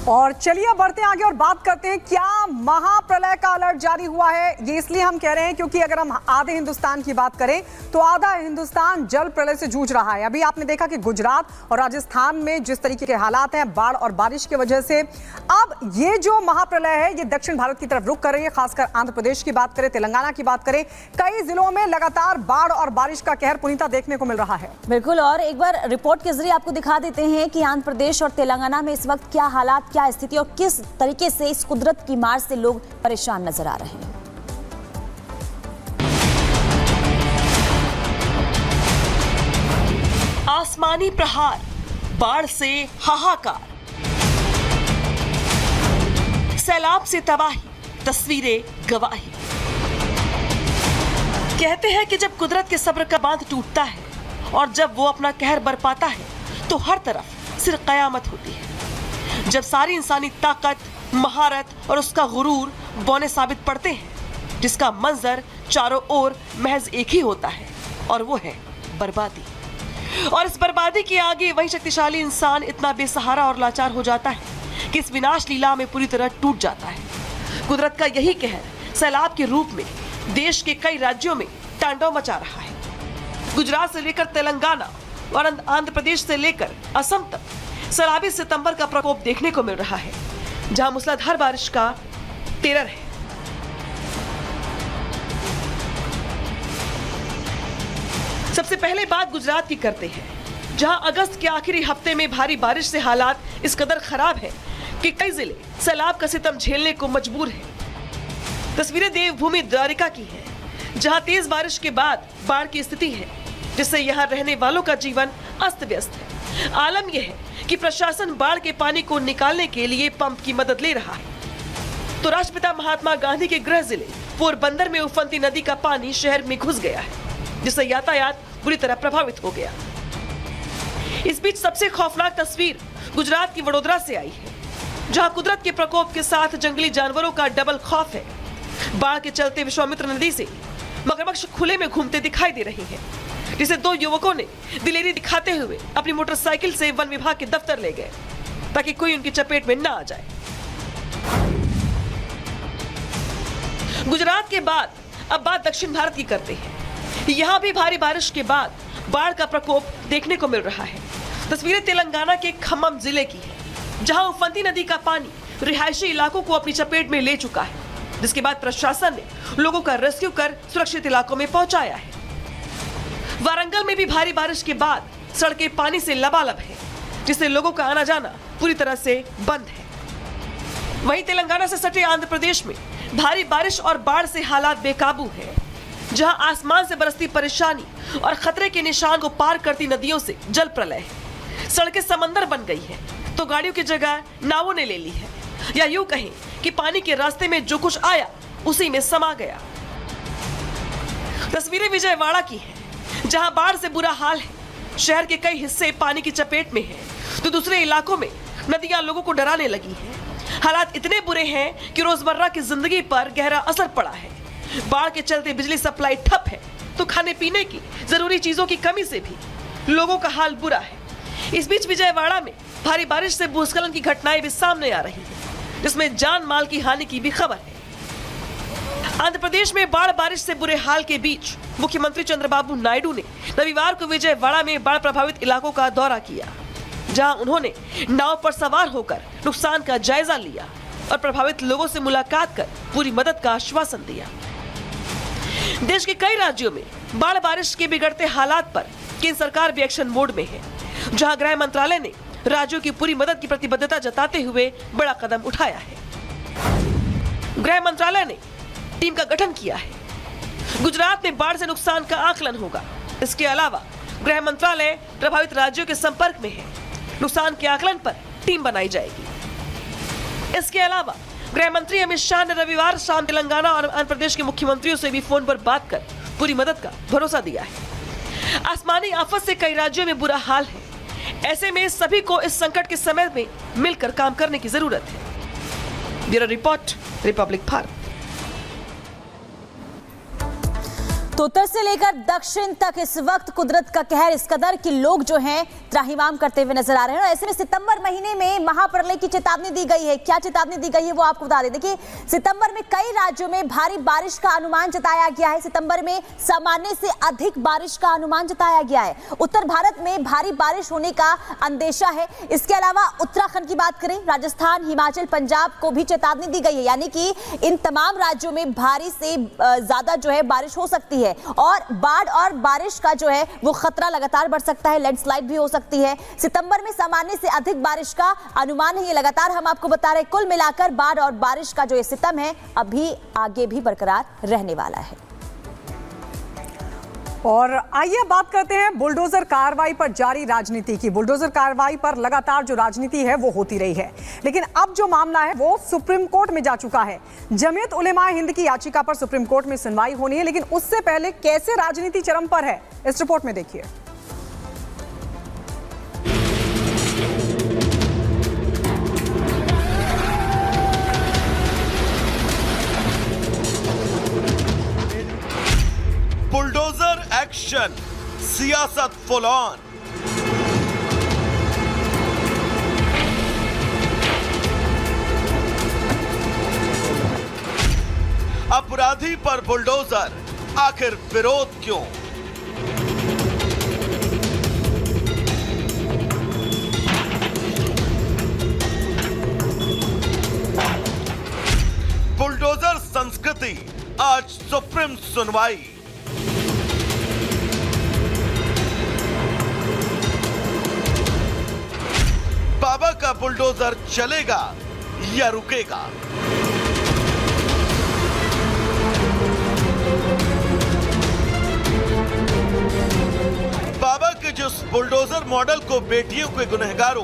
और चलिए बढ़ते आगे और बात करते हैं क्या महाप्रलय का अलर्ट जारी हुआ है। ये इसलिए हम कह रहे हैं क्योंकि अगर हम आधे हिंदुस्तान की बात करें तो आधा हिंदुस्तान जल प्रलय से जूझ रहा है। अभी आपने देखा कि गुजरात और राजस्थान में जिस तरीके के हालात हैं बाढ़ और बारिश की वजह से, अब ये जो महाप्रलय है ये दक्षिण भारत की तरफ रुख कर रही है। खासकर आंध्र प्रदेश की बात करें, तेलंगाना की बात करें, कई जिलों में लगातार बाढ़ और बारिश का कहर पुनीता देखने को मिल रहा है। बिल्कुल, और एक बार रिपोर्ट के जरिए आपको दिखा देते हैं कि आंध्र प्रदेश और तेलंगाना में इस वक्त क्या हालात, क्या स्थिति और किस तरीके से इस कुदरत की मार से लोग परेशान नजर आ रहे हैं। आसमानी प्रहार, बाढ़ से हाहाकार, सैलाब से तबाही, तस्वीरें गवाही। कहते हैं कि जब कुदरत के सब्र का बांध टूटता है और जब वो अपना कहर बरपाता है तो हर तरफ सिर्फ कयामत होती है। जब सारी इंसानी ताकत, महारत और उसका गुरूर बौने साबित पड़ते हैं, जिसका मंजर चारों ओर महज एक ही होता है और वो है बर्बादी। और इस बर्बादी के आगे वही शक्तिशाली इंसान इतना बेसहारा और लाचार हो जाता है कि इस विनाश लीला में पूरी तरह टूट जाता है। कुदरत का यही कहर सैलाब के रूप में देश के कई राज्यों में तांडव मचा रहा है। गुजरात से लेकर तेलंगाना और आंध्र प्रदेश से लेकर असम तक सैलाबी सितंबर का प्रकोप देखने को मिल रहा है, जहां मूसलाधार बारिश का टेरर है। सबसे पहले बात गुजरात की करते हैं, जहां अगस्त के आखिरी हफ्ते में भारी बारिश से हालात इस कदर खराब है कि कई जिले सैलाब का सितम झेलने को मजबूर हैं। तस्वीरें देवभूमि द्वारिका की हैं, जहां तेज बारिश के बाद बाढ़ की स्थिति है, जिससे यहां रहने वालों का जीवन अस्त व्यस्त है। आलम यह है कि प्रशासन बाढ़ के पानी को निकालने के लिए पंप की मदद ले रहा है, तो राष्ट्रपिता महात्मा गांधी के गृह जिले पोरबंदर में उफनती नदी का पानी शहर में घुस गया है, जिससे यातायात बुरी तरह प्रभावित हो गया। इस बीच सबसे खौफनाक तस्वीर गुजरात की वडोदरा से आई है, जहां कुदरत के प्रकोप के साथ जंगली जानवरों का डबल खौफ है। बाढ़ के चलते विश्वामित्र नदी से मगरमच्छ खुले में घूमते दिखाई दे रहे हैं, जिसे दो युवकों ने दिलेरी दिखाते हुए अपनी मोटरसाइकिल से वन विभाग के दफ्तर ले गए ताकि कोई उनकी चपेट में न आ जाए। गुजरात के बाद अब बात दक्षिण भारत की करते हैं। यहाँ भी भारी बारिश के बाद बाढ़ का प्रकोप देखने को मिल रहा है। तस्वीरें तेलंगाना के खम्मम जिले की है, जहां उफनती नदी का पानी रिहायशी इलाकों को अपनी चपेट में ले चुका है, जिसके बाद प्रशासन ने लोगों का रेस्क्यू कर सुरक्षित इलाकों में पहुंचाया है। वारंगल में भी भारी बारिश के बाद सड़कें पानी से लबालब है, जिससे लोगों का आना जाना पूरी तरह से बंद है। वहीं तेलंगाना से सटे आंध्र प्रदेश में भारी बारिश और बाढ़ से हालात बेकाबू है, जहां आसमान से बरसती परेशानी और खतरे के निशान को पार करती नदियों से जल प्रलय है। सड़कें समंदर बन गई है तो गाड़ियों की जगह नावों ने ले ली है, या यूं कहें कि पानी के रास्ते में जो कुछ आया उसी में समा गया। तस्वीरें विजयवाड़ा की है, जहां बाढ़ से बुरा हाल है। शहर के कई हिस्से पानी की चपेट में हैं, तो दूसरे इलाकों में नदियां लोगों को डराने लगी हैं। हालात इतने बुरे हैं कि रोजमर्रा की जिंदगी पर गहरा असर पड़ा है। बाढ़ के चलते बिजली सप्लाई ठप है, तो खाने पीने की जरूरी चीजों की कमी से भी लोगों का हाल बुरा है। इस बीच विजयवाड़ा में भारी बारिश से भूस्खलन की घटनाएं भी सामने आ रही है, जिसमें जान माल की हानि की भी खबर है। आंध्र प्रदेश में बाढ़ बारिश से बुरे हाल के बीच मुख्यमंत्री चंद्रबाबू नायडू ने रविवार को विजयवाड़ा में बाढ़ प्रभावित इलाकों का दौरा किया, जहां उन्होंने नाव पर सवार होकर नुकसान का जायजा लिया और प्रभावित लोगों से मुलाकात कर पूरी मदद का आश्वासन दिया। देश के कई राज्यों में बाढ़ बारिश के बिगड़ते हालात पर केंद्र सरकार भी एक्शन मोड में है, जहां गृह मंत्रालय ने राज्यों की पूरी मदद की प्रतिबद्धता जताते हुए बड़ा कदम उठाया है। गृह मंत्रालय ने टीम का गठन किया है। गुजरात में बाढ़ से नुकसान का आकलन होगा। इसके अलावा गृह मंत्रालय प्रभावित राज्यों के संपर्क में है। नुकसान के आकलन पर टीम बनाई जाएगी। इसके अलावा गृह मंत्री अमित शाह ने रविवार शाम तेलंगाना और आंध्र प्रदेश के मुख्यमंत्रियों से भी फोन पर बात कर पूरी मदद का भरोसा दिया है। आसमानी आफत से कई राज्यों में बुरा हाल है। ऐसे में सभी को इस संकट के समय में मिलकर काम करने की जरूरत है। Bureau report, Republic Bharat. तो उत्तर से लेकर दक्षिण तक इस वक्त कुदरत का कहर इस कदर कि लोग जो हैं त्राहिमाम करते हुए नजर आ रहे हैं। और ऐसे में सितंबर महीने में महाप्रलय की चेतावनी दी गई है। क्या चेतावनी दी गई है वो आपको बता दें। देखिए, सितंबर में कई राज्यों में भारी बारिश का अनुमान जताया गया है। सितंबर में सामान्य से अधिक बारिश का अनुमान जताया गया है। उत्तर भारत में भारी बारिश होने का अंदेशा है। इसके अलावा उत्तराखंड की बात करें, राजस्थान, हिमाचल, पंजाब को भी चेतावनी दी गई है। यानी कि इन तमाम राज्यों में भारी से ज्यादा जो है बारिश हो सकती है और बाढ़ और बारिश का जो है वो खतरा लगातार बढ़ सकता है। लैंडस्लाइड भी हो सकती है। सितंबर में सामान्य से अधिक बारिश का अनुमान है। ये लगातार हम आपको बता रहे हैं। कुल मिलाकर बाढ़ और बारिश का जो ये सितम है अभी आगे भी बरकरार रहने वाला है। और आइए बात करते हैं बुलडोजर कार्रवाई पर जारी राजनीति की। बुलडोजर कार्रवाई पर लगातार जो राजनीति है वो होती रही है, लेकिन अब जो मामला है वो सुप्रीम कोर्ट में जा चुका है। जमीयत उलेमा हिंद की याचिका पर सुप्रीम कोर्ट में सुनवाई होनी है, लेकिन उससे पहले कैसे राजनीति चरम पर है इस रिपोर्ट में देखिए। बुलडोजर एक्शन, सियासत फुल ऑन। अपराधी पर बुलडोजर, आखिर विरोध क्यों? बुलडोजर संस्कृति, आज सुप्रीम सुनवाई। बाबा का बुलडोजर चलेगा या रुकेगा? बाबा के जिस बुलडोजर मॉडल को बेटियों के गुनहगारों,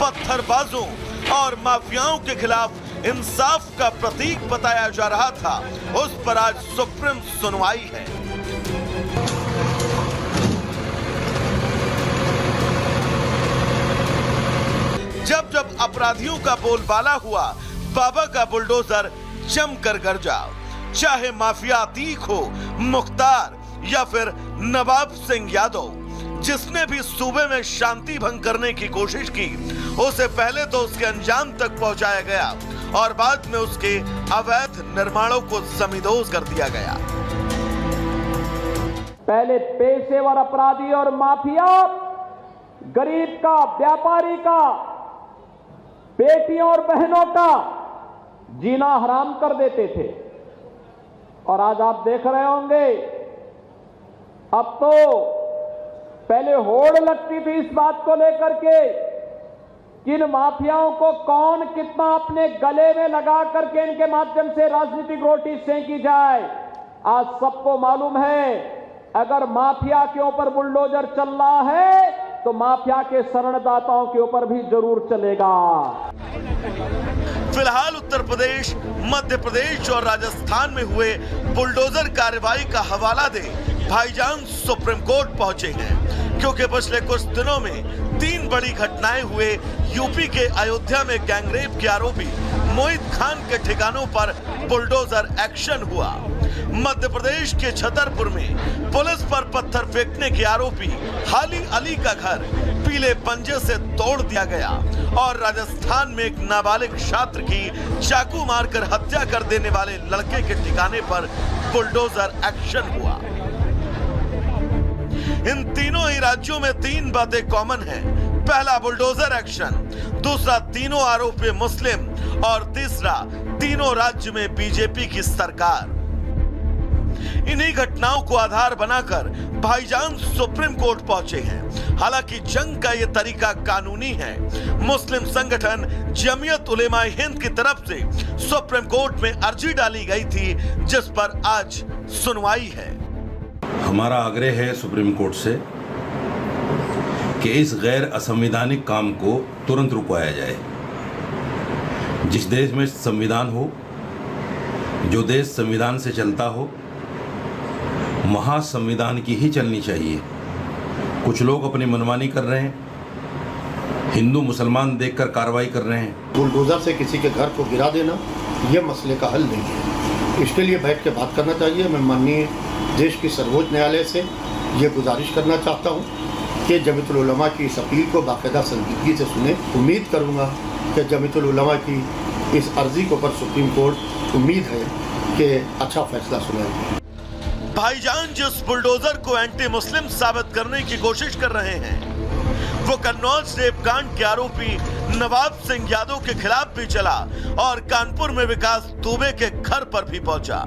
पत्थरबाजों और माफियाओं के खिलाफ इंसाफ का प्रतीक बताया जा रहा था, उस पर आज सुप्रीम सुनवाई है। जब जब अपराधियों का बोलबाला हुआ, बाबा का बुलडोजर जमकर गरजा। चाहे माफिया अतीक हो, मुख्तार या फिर नवाब सिंह यादव, जिसने भी सूबे में शांति भंग करने की कोशिश की, उसे पहले तो उसके अंजाम तक पहुंचाया गया और बाद में उसके अवैध निर्माणों को जमींदोज कर दिया गया। पहले पेशेवर अपराधी और माफिया गरीब का, व्यापारी का, बेटियों और बहनों का जीना हराम कर देते थे। और आज आप देख रहे होंगे, अब तो पहले होड़ लगती थी इस बात को लेकर के किन माफियाओं को कौन कितना अपने गले में लगा करके इनके माध्यम से राजनीतिक रोटी सेंकी जाए। आज सबको मालूम है, अगर माफिया के ऊपर बुलडोजर चल रहा है तो माफिया के शरणदाताओं के ऊपर भी जरूर चलेगा। फिलहाल उत्तर प्रदेश, मध्य प्रदेश और राजस्थान में हुए बुलडोजर कार्रवाई का हवाला दे भाईजान सुप्रीम कोर्ट पहुंचे हैं, क्योंकि पिछले कुछ दिनों में 3 बड़ी घटनाएं हुए। यूपी के अयोध्या में गैंगरेप के आरोपी मोहित खान के ठिकानों पर बुलडोजर एक्शन हुआ। मध्य प्रदेश के छतरपुर में पुलिस पर पत्थर फेंकने के आरोपी हाली अली का घर पीले पंजे से तोड़ दिया गया और राजस्थान में एक नाबालिग छात्र की चाकू मारकर हत्या कर देने वाले लड़के के ठिकाने पर बुलडोजर एक्शन हुआ। इन तीनों ही राज्यों में 3 बातें कॉमन हैं। पहला बुलडोजर एक्शन, दूसरा तीनों आरोपी मुस्लिम और तीसरा तीनों राज्य में बीजेपी की सरकार। इन्हीं घटनाओं को आधार बनाकर भाईजान सुप्रीम कोर्ट पहुंचे हैं। हालांकि जंग का यह तरीका कानूनी है। मुस्लिम संगठन जमीयत उलेमा हिंद की तरफ से सुप्रीम कोर्ट में अर्जी डाली गई थी, जिस पर आज सुनवाई है। हमारा आग्रह है सुप्रीम कोर्ट से कि इस गैर असंवैधानिक काम को तुरंत रुकवाया जाए। जिस देश में संविधान हो, जो देश संविधान से चलता हो, महासंविधान की ही चलनी चाहिए। कुछ लोग अपनी मनमानी कर रहे हैं, हिंदू मुसलमान देखकर कार्रवाई कर रहे हैं। बुलडोजर से किसी के घर को गिरा देना ये मसले का हल नहीं है। इसके लिए बैठ के बात करना चाहिए। मैं माननीय देश के सर्वोच्च न्यायालय से ये गुजारिश करना चाहता हूँ कि जमीयतुल उलमा की इस अपील को बाकायदा संजीदगी से सुने। उम्मीद करूँगा कि जमीयतुल उलमा की इस अर्जी के ऊपर सुप्रीम कोर्ट उम्मीद है कि अच्छा फैसला सुनाएगी। भाईजान जिस बुलडोजर को एंटी मुस्लिम साबित करने की कोशिश कर रहे हैं, वो कन्नौज रेप कांड के आरोपी नवाब सिंह यादव के खिलाफ भी चला और कानपुर में विकास दुबे के घर पर भी पहुंचा।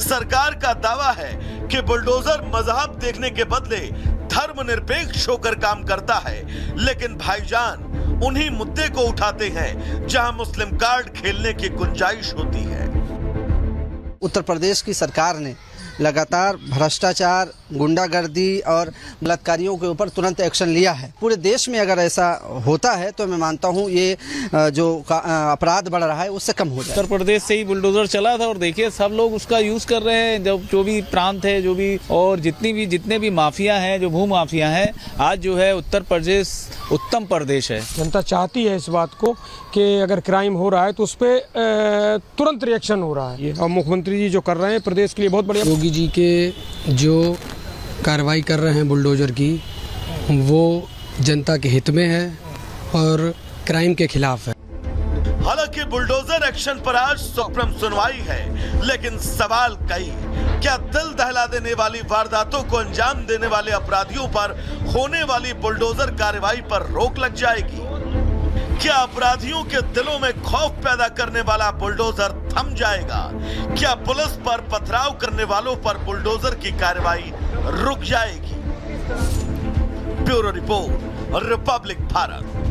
सरकार का दावा है कि बुलडोजर मजहब देखने के बदले धर्मनिरपेक्ष होकर काम करता है, लेकिन भाईजान उन्हीं मुद्दे को उठाते हैं जहां मुस्लिम कार्ड खेलने की गुंजाइश होती है। उत्तर प्रदेश की सरकार ने लगातार भ्रष्टाचार, गुंडागर्दी और बलात्कारियों के ऊपर तुरंत एक्शन लिया है। पूरे देश में अगर ऐसा होता है तो मैं मानता हूँ ये जो अपराध बढ़ रहा है उससे कम हो जाए। उत्तर प्रदेश से ही बुलडोजर चला था और देखिए सब लोग उसका यूज़ कर रहे हैं। जो भी प्रांत है, जो भी और जितने भी माफिया हैं, जो भू माफिया हैं, आज जो है उत्तर प्रदेश उत्तम प्रदेश है। जनता चाहती है इस बात को कि अगर क्राइम हो रहा है तो उस पर तुरंत रिएक्शन हो रहा है और मुख्यमंत्री जी जो कर रहे हैं प्रदेश के लिए बहुत बढ़िया। योगी जी के जो कार्रवाई कर रहे हैं बुलडोजर की, वो जनता के हित में है और क्राइम के खिलाफ है। हालांकि बुलडोजर एक्शन पर आज सुप्रीम सुनवाई है, लेकिन सवाल कई। क्या दिल दहला देने वाली वारदातों को अंजाम देने वाले अपराधियों पर होने वाली बुलडोजर कार्रवाई पर रोक लग जाएगी? क्या अपराधियों के दिलों में खौफ पैदा करने वाला बुलडोजर थम जाएगा? क्या पुलिस पर पथराव करने वालों पर बुलडोजर की कार्रवाई रुक जाएगी? Bureau report, Republic Bharat.